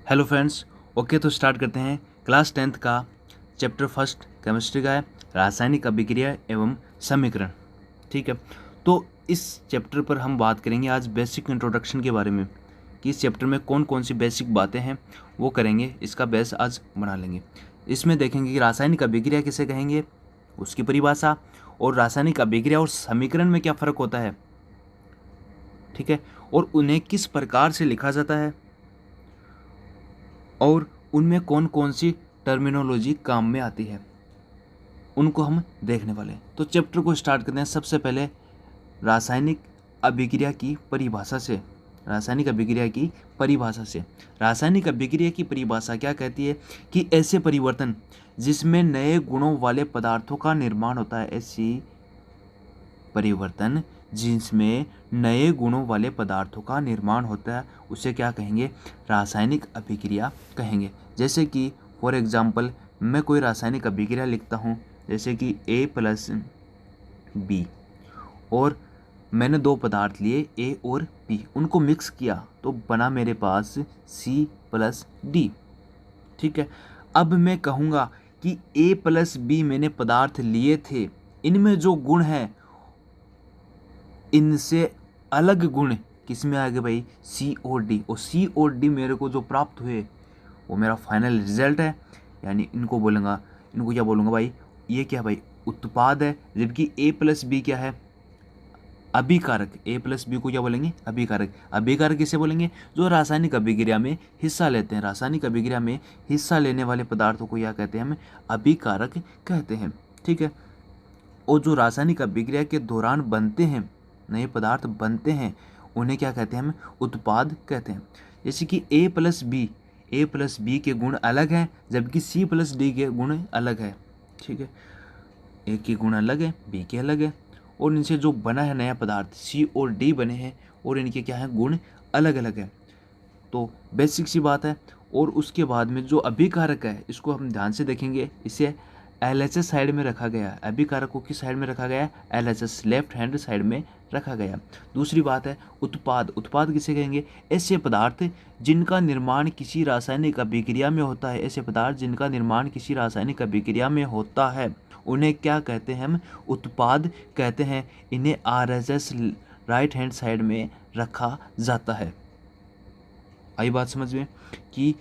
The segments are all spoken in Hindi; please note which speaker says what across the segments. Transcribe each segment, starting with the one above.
Speaker 1: Hello friends. ओके, तो स्टार्ट करते हैं। क्लास 10th का चैप्टर फर्स्ट केमिस्ट्री का है, रासायनिक अभिक्रिया एवं समीकरण। ठीक है, तो इस चैप्टर पर हम बात करेंगे आज बेसिक इंट्रोडक्शन के बारे में कि इस चैप्टर में कौन कौन सी बेसिक बातें हैं वो करेंगे, इसका बेस आज बना लेंगे। इसमें देखेंगे कि रासायनिक अभिक्रिया किसे कहेंगे, उसकी परिभाषा, और रासायनिक अभिक्रिया और समीकरण में क्या फ़र्क होता है, ठीक है, और उन्हें किस प्रकार से लिखा जाता है, और उनमें कौन कौन सी टर्मिनोलॉजी काम में आती है, उनको हम देखने वाले हैं। तो चैप्टर को स्टार्ट करते हैं सबसे पहले रासायनिक अभिक्रिया की परिभाषा से। रासायनिक अभिक्रिया की परिभाषा से रासायनिक अभिक्रिया की परिभाषा क्या कहती है कि ऐसे परिवर्तन जिसमें नए गुणों वाले पदार्थों का निर्माण होता है, ऐसी परिवर्तन जिसमें नए गुणों वाले पदार्थों का निर्माण होता है, उसे क्या कहेंगे, रासायनिक अभिक्रिया कहेंगे। जैसे कि फॉर एग्जांपल मैं कोई रासायनिक अभिक्रिया लिखता हूँ, जैसे कि A+B, और मैंने दो पदार्थ लिए A और B, उनको मिक्स किया तो बना मेरे पास C+D। ठीक है, अब मैं कहूँगा कि A+B मैंने पदार्थ लिए थे, इनमें जो गुण हैं इनसे अलग गुण किस में आ गए भाई, सी और डी। और सी और डी मेरे को जो प्राप्त हुए वो मेरा फाइनल रिजल्ट है, यानी इनको बोलूँगा, इनको क्या बोलूँगा भाई, ये क्या भाई, उत्पाद है। जबकि A+B क्या है, अभिकारक। A+B को क्या बोलेंगे, अभिकारक। अभिकारक किसे बोलेंगे, जो रासायनिक अभिक्रिया में हिस्सा लेते हैं। रासायनिक अभिक्रिया में हिस्सा लेने वाले पदार्थों को क्या कहते हैं, हम अभिकारक कहते हैं। ठीक है, और जो रासायनिक अभिक्रिया के दौरान बनते हैं, नए पदार्थ बनते हैं, उन्हें क्या कहते हैं, हम उत्पाद कहते हैं। जैसे कि A+B के गुण अलग हैं, जबकि C+D के गुण अलग है। ठीक है, A के गुण अलग है, B के अलग है, और इनसे जो बना है नया पदार्थ C और D बने हैं, और इनके क्या है, गुण अलग अलग है। तो बेसिक सी बात है। और उसके बाद में जो अभिकारक है, इसको हम ध्यान से देखेंगे, इसे LHS साइड में रखा गया है। अभिकारक को किस साइड में रखा गया है, LHS लेफ्ट हैंड साइड में रखा गया। दूसरी बात है उत्पाद। उत्पाद किसे कहेंगे, ऐसे पदार्थ जिनका निर्माण किसी रासायनिक अभिक्रिया में होता है। ऐसे पदार्थ जिनका निर्माण किसी रासायनिक अभिक्रिया में होता है, उन्हें क्या कहते हैं, हम उत्पाद कहते हैं। इन्हें RHS राइट हैंड साइड में रखा जाता है। आई बात समझ में कि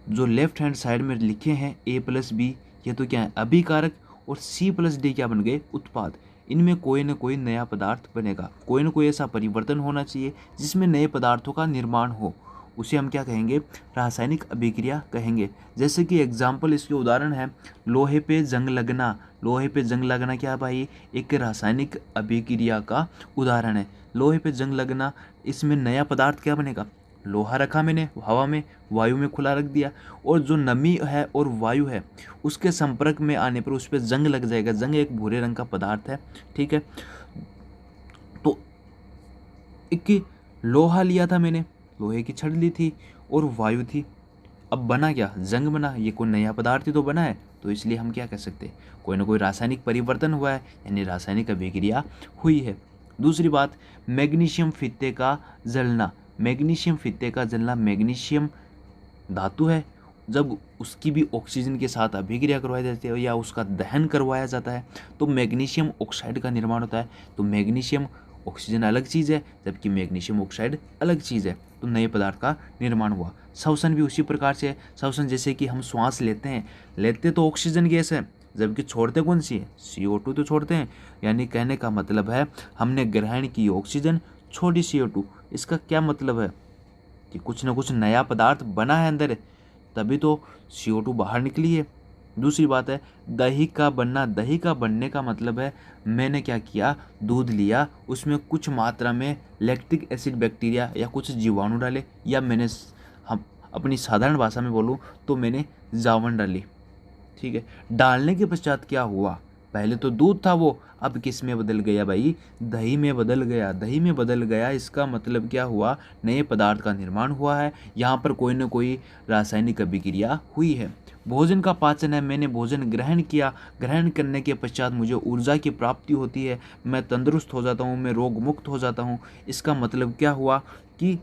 Speaker 1: जो लेफ्ट हैंड साइड में लिखे हैं A+B, ये तो क्या है, अभिकारक, और C+D क्या बन गए, उत्पाद। इनमें कोई ना कोई नया पदार्थ बनेगा, कोई ना कोई ऐसा परिवर्तन होना चाहिए जिसमें नए पदार्थों का निर्माण हो, उसे हम क्या कहेंगे, रासायनिक अभिक्रिया कहेंगे। जैसे कि एग्जाम्पल, इसके उदाहरण है लोहे पे जंग लगना। लोहे पे जंग लगना क्या है भाई, एक रासायनिक अभिक्रिया का उदाहरण है। लोहे पे जंग लगना, इसमें नया पदार्थ क्या बनेगा, लोहा रखा मैंने हवा में, वायु में खुला रख दिया, और जो नमी है और वायु है उसके संपर्क में आने पर उस पर जंग लग जाएगा। जंग एक भूरे रंग का पदार्थ है। ठीक है, तो एक लोहा लिया था मैंने, लोहे की छड़ ली थी, और वायु थी, अब बना क्या, जंग बना। ये कोई नया पदार्थ ही तो बना है, तो इसलिए हम क्या कह सकते हैं, कोई ना कोई रासायनिक परिवर्तन हुआ है, यानी रासायनिक अभिक्रिया हुई है। दूसरी बात, मैग्नीशियम फीते का जलना। मैग्नीशियम फीते का जलना, मैग्नीशियम धातु है, जब उसकी भी ऑक्सीजन के साथ अभिक्रिया करवाई जाती है या उसका दहन करवाया जाता है तो मैग्नीशियम ऑक्साइड का निर्माण होता है। तो मैग्नीशियम ऑक्सीजन अलग चीज़ है, जबकि मैग्नीशियम ऑक्साइड अलग चीज़ है, तो नए पदार्थ का निर्माण हुआ। श्वसन भी उसी प्रकार से है। श्वसन जैसे कि हम श्वास लेते हैं, लेते तो ऑक्सीजन गैस है, जबकि छोड़ते कौन सी है, CO2 तो छोड़ते हैं। यानी कहने का मतलब है हमने ग्रहण की ऑक्सीजन, छोड़ी CO2। इसका क्या मतलब है कि कुछ ना कुछ नया पदार्थ बना है अंदर, तभी तो CO2 बाहर निकली है। दूसरी बात है दही का बनना। दही का बनने का मतलब है मैंने क्या किया, दूध लिया, उसमें कुछ मात्रा में लैक्टिक एसिड बैक्टीरिया या कुछ जीवाणु डाले, या मैंने हम अपनी साधारण भाषा में बोलूँ तो मैंने जावन डाली। ठीक है, डालने के पश्चात क्या हुआ, पहले तो दूध था वो, अब किस में बदल गया भाई, दही में बदल गया। दही में बदल गया, इसका मतलब क्या हुआ, नए पदार्थ का निर्माण हुआ है। यहाँ पर कोई ना कोई रासायनिक अभिक्रिया हुई है। भोजन का पाचन है, मैंने भोजन ग्रहण किया, ग्रहण करने के पश्चात मुझे ऊर्जा की प्राप्ति होती है, मैं तंदुरुस्त हो जाता हूँ, मैं रोग मुक्त हो जाता हूँ। इसका मतलब क्या हुआ कि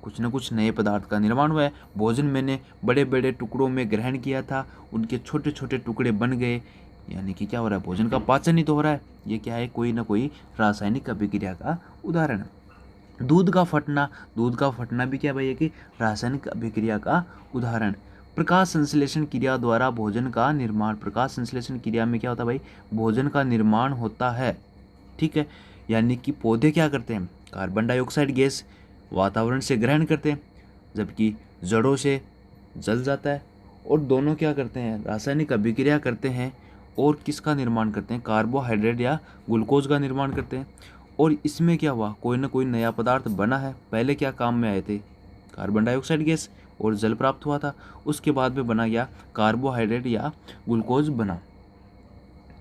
Speaker 1: कुछ न कुछ नए पदार्थ का निर्माण हुआ है। भोजन मैंने बड़े बड़े टुकड़ों में ग्रहण किया था, उनके छोटे छोटे टुकड़े बन गए, यानी कि क्या हो रहा है, भोजन का पाचन ही तो हो रहा है। ये क्या है, कोई ना कोई रासायनिक अभिक्रिया का उदाहरण है। दूध का फटना भी क्या भाई है कि रासायनिक अभिक्रिया का उदाहरण। प्रकाश संश्लेषण क्रिया द्वारा भोजन का निर्माण, प्रकाश संश्लेषण क्रिया में क्या होता है भाई, भोजन का निर्माण होता है। ठीक है, यानी कि पौधे क्या करते हैं, कार्बन डाइऑक्साइड गैस वातावरण से ग्रहण करते हैं, जबकि जड़ों से जल जाता है। और दोनों क्या करते हैं, रासायनिक अभिक्रिया करते हैं और किसका निर्माण करते हैं, कार्बोहाइड्रेट या ग्लूकोज का निर्माण करते हैं। और इसमें क्या हुआ, कोई ना कोई नया पदार्थ बना है। पहले क्या काम में आए थे, कार्बन डाइऑक्साइड गैस और जल प्राप्त हुआ था, उसके बाद में बना गया कार्बोहाइड्रेट या ग्लूकोज बना।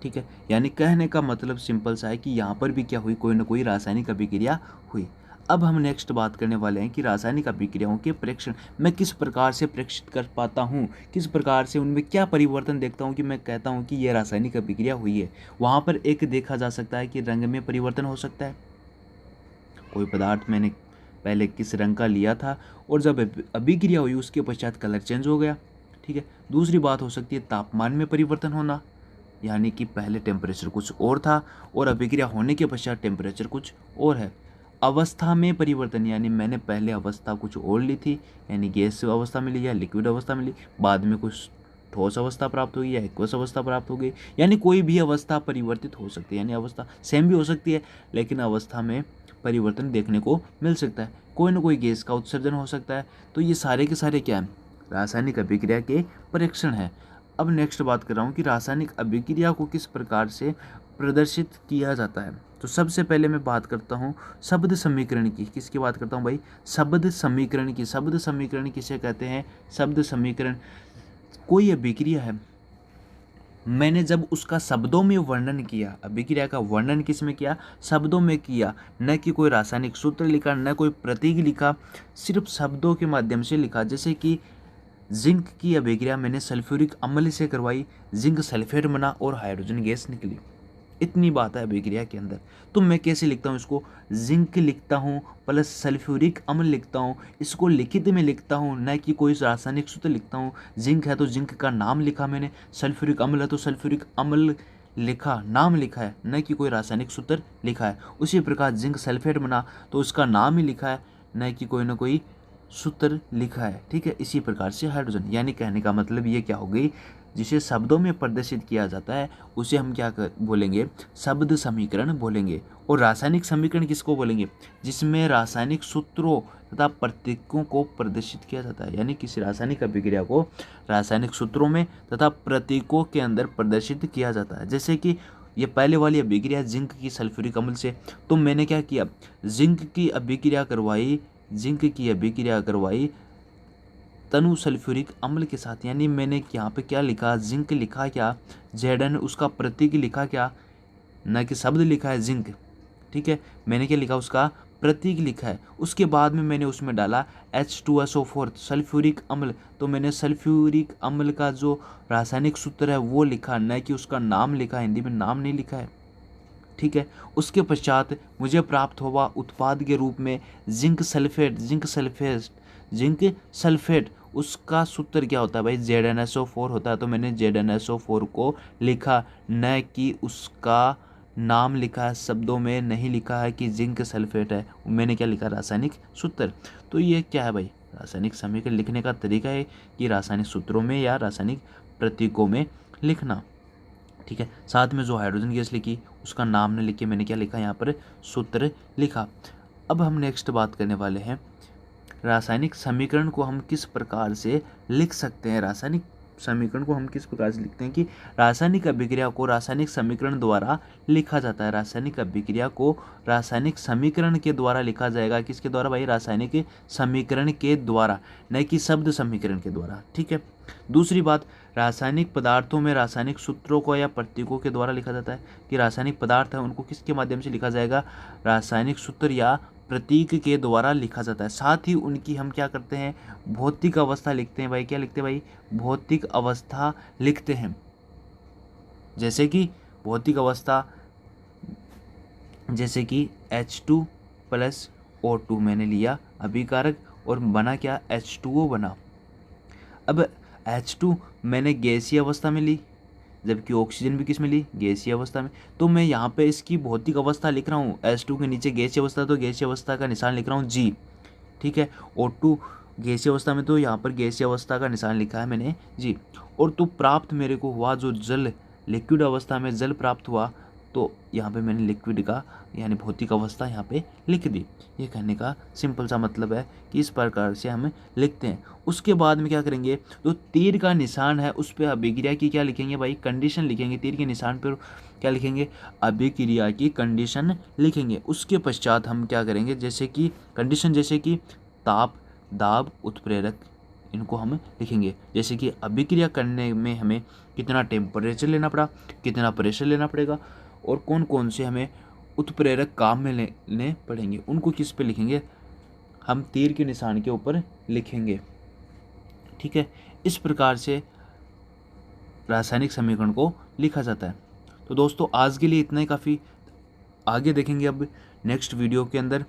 Speaker 1: ठीक है, यानी कहने का मतलब सिंपल सा है कि यहाँ पर भी क्या हुई, कोई ना कोई रासायनिक अभिक्रिया हुई। अब हम नेक्स्ट बात करने वाले हैं कि रासायनिक अभिक्रियाओं के प्रेक्षण मैं किस प्रकार से प्रेक्षित कर पाता हूँ, किस प्रकार से उनमें क्या परिवर्तन देखता हूँ कि मैं कहता हूँ कि यह रासायनिक अभिक्रिया हुई है। वहाँ पर एक देखा जा सकता है कि रंग में परिवर्तन हो सकता है। कोई पदार्थ मैंने पहले किस रंग का लिया था और जब अभिक्रिया हुई उसके पश्चात कलर चेंज हो गया। ठीक है, दूसरी बात हो सकती है तापमान में परिवर्तन होना, यानी कि पहले टेम्परेचर कुछ और था और अभिक्रिया होने के पश्चात टेम्परेचर कुछ और है। अवस्था में परिवर्तन, यानी मैंने पहले अवस्था कुछ और ली थी, यानी गैस अवस्था मिली या लिक्विड अवस्था मिली, बाद में कुछ ठोस अवस्था प्राप्त होगी या एक्वस अवस्था प्राप्त होगी। यानी कोई भी अवस्था परिवर्तित हो सकती है, यानी अवस्था सेम भी हो सकती है लेकिन अवस्था में परिवर्तन देखने को मिल सकता है। कोई ना कोई गैस का उत्सर्जन हो सकता है। तो ये सारे के सारे क्या हैं, रासायनिक अभिक्रिया के परीक्षण हैं। अब नेक्स्ट बात कर रहा हूँ कि रासायनिक अभिक्रिया को किस प्रकार से प्रदर्शित किया जाता है। तो सबसे पहले मैं बात करता हूँ शब्द समीकरण की। किसकी बात करता हूँ भाई, शब्द समीकरण की। शब्द समीकरण किसे कहते हैं, शब्द समीकरण, कोई अभिक्रिया है, मैंने जब उसका शब्दों में वर्णन किया, अभिक्रिया का वर्णन किस में किया, शब्दों में किया, न कि कोई रासायनिक सूत्र लिखा, न कोई प्रतीक लिखा, सिर्फ शब्दों के माध्यम से लिखा। जैसे कि जिंक की अभिक्रिया मैंने सल्फ्यूरिक अम्ल से करवाई, जिंक सल्फेट बना और हाइड्रोजन गैस निकली। इतनी बात है अभिक्रिया के अंदर। तो मैं कैसे लिखता हूँ इसको, जिंक लिखता हूँ प्लस सल्फ्यूरिक अम्ल लिखता हूँ, इसको लिखित में लिखता हूँ, न कि कोई रासायनिक सूत्र लिखता हूँ। जिंक है तो जिंक का नाम लिखा मैंने, सल्फ्यूरिक अम्ल है तो सल्फ्यूरिक अम्ल लिखा, नाम लिखा है, न कि कोई रासायनिक सूत्र लिखा है। उसी प्रकार जिंक सल्फेट बना तो उसका नाम ही लिखा है, न कि कोई ना कोई सूत्र लिखा है। ठीक है, इसी प्रकार से हाइड्रोजन, यानी कहने का मतलब ये क्या हो गई, जिसे शब्दों में प्रदर्शित किया जाता है उसे हम क्या बोलेंगे, शब्द समीकरण बोलेंगे। और रासायनिक समीकरण किसको बोलेंगे, जिसमें रासायनिक सूत्रों तथा प्रतीकों को प्रदर्शित किया जाता है, यानी किसी रासायनिक अभिक्रिया को रासायनिक सूत्रों में तथा प्रतीकों के अंदर प्रदर्शित किया जाता है। जैसे कि ये पहले वाली अभिक्रिया जिंक की सल्फ्यूरिक अम्ल से, तो मैंने क्या किया, जिंक की अभिक्रिया करवाई, जिंक की अभिक्रिया करवाई तनु सल्फ्यूरिक अम्ल के साथ, यानी मैंने यहाँ पे क्या लिखा, जिंक लिखा क्या, Zn, उसका प्रतीक लिखा क्या, न कि शब्द लिखा है जिंक। ठीक है, मैंने क्या लिखा, उसका प्रतीक लिखा है। उसके बाद में मैंने उसमें डाला H2SO4 सल्फ्यूरिक अम्ल, तो मैंने सल्फ्यूरिक अम्ल का जो रासायनिक सूत्र है वो लिखा, न कि उसका नाम लिखा, हिंदी में नाम नहीं लिखा है। ठीक है, उसके पश्चात मुझे प्राप्त हुआ उत्पाद के रूप में जिंक सल्फेट, जिंक सल्फेट, उसका सूत्र क्या होता है भाई, ZnSO4 होता है। तो मैंने ZnSO4 को लिखा, न कि उसका नाम लिखा है, शब्दों में नहीं लिखा है कि जिंक सल्फेट है, मैंने क्या लिखा, रासायनिक सूत्र। तो ये क्या है भाई, रासायनिक समीकरण लिखने का तरीका है कि रासायनिक सूत्रों में या रासायनिक प्रतीकों में लिखना। ठीक है, साथ में जो हाइड्रोजन गैस लिखी उसका नाम न लिख के मैंने क्या लिखा, यहाँ पर सूत्र लिखा। अब हम नेक्स्ट बात करने वाले हैं रासायनिक समीकरण को हम किस प्रकार से लिख सकते हैं। रासायनिक समीकरण को हम किस प्रकार से लिखते हैं कि रासायनिक अभिक्रिया को रासायनिक समीकरण द्वारा लिखा जाता है। रासायनिक अभिक्रिया को रासायनिक समीकरण के द्वारा लिखा जाएगा। किसके द्वारा भाई, रासायनिक समीकरण के द्वारा, न कि शब्द समीकरण के द्वारा। ठीक है, दूसरी बात, रासायनिक पदार्थों में रासायनिक सूत्रों को या प्रतीकों के द्वारा लिखा जाता है कि रासायनिक पदार्थ है उनको किसके माध्यम से लिखा जाएगा, रासायनिक सूत्र या प्रतीक के द्वारा लिखा जाता है। साथ ही उनकी हम क्या करते हैं, भौतिक अवस्था लिखते हैं भाई। क्या लिखते हैं भाई, भौतिक अवस्था लिखते हैं। जैसे कि भौतिक अवस्था, जैसे कि H2 + O2 मैंने लिया अभिकारक, और बना क्या, H2O बना। अब H2 मैंने गैसीय अवस्था में ली, जबकि ऑक्सीजन भी किस में ली, गैसीय अवस्था में। तो मैं यहाँ पे इसकी भौतिक अवस्था लिख रहा हूँ, H2 के नीचे गैसीय अवस्था, तो गैसीय अवस्था का निशान लिख रहा हूँ G, ठीक है। O2 गैसीय अवस्था में, तो यहाँ पर गैसीय अवस्था का निशान लिखा है मैंने G। और तो प्राप्त मेरे को हुआ जो जल, लिक्विड अवस्था में जल प्राप्त हुआ, तो यहाँ पे मैंने लिक्विड का यानी भौतिक अवस्था यहाँ पे लिख दी। ये कहने का सिंपल सा मतलब है कि इस प्रकार से हम लिखते हैं। उसके बाद में क्या करेंगे, तो तीर का निशान है उस पर अभिक्रिया की क्या लिखेंगे भाई, कंडीशन लिखेंगे। तीर के निशान पर क्या लिखेंगे, अभिक्रिया की कंडीशन लिखेंगे। उसके पश्चात हम क्या करेंगे, जैसे कि कंडीशन, जैसे कि ताप, दाब, उत्प्रेरक, इनको हम लिखेंगे। जैसे कि अभिक्रिया करने में हमें कितना टेम्परेचर लेना पड़ा, कितना प्रेशर लेना पड़ेगा, और कौन कौन से हमें उत्प्रेरक काम में लेने पड़ेंगे, उनको किस पे लिखेंगे, हम तीर के निशान के ऊपर लिखेंगे, ठीक है। इस प्रकार से रासायनिक समीकरण को लिखा जाता है। तो दोस्तों आज के लिए इतना ही काफ़ी, आगे देखेंगे अब नेक्स्ट वीडियो के अंदर।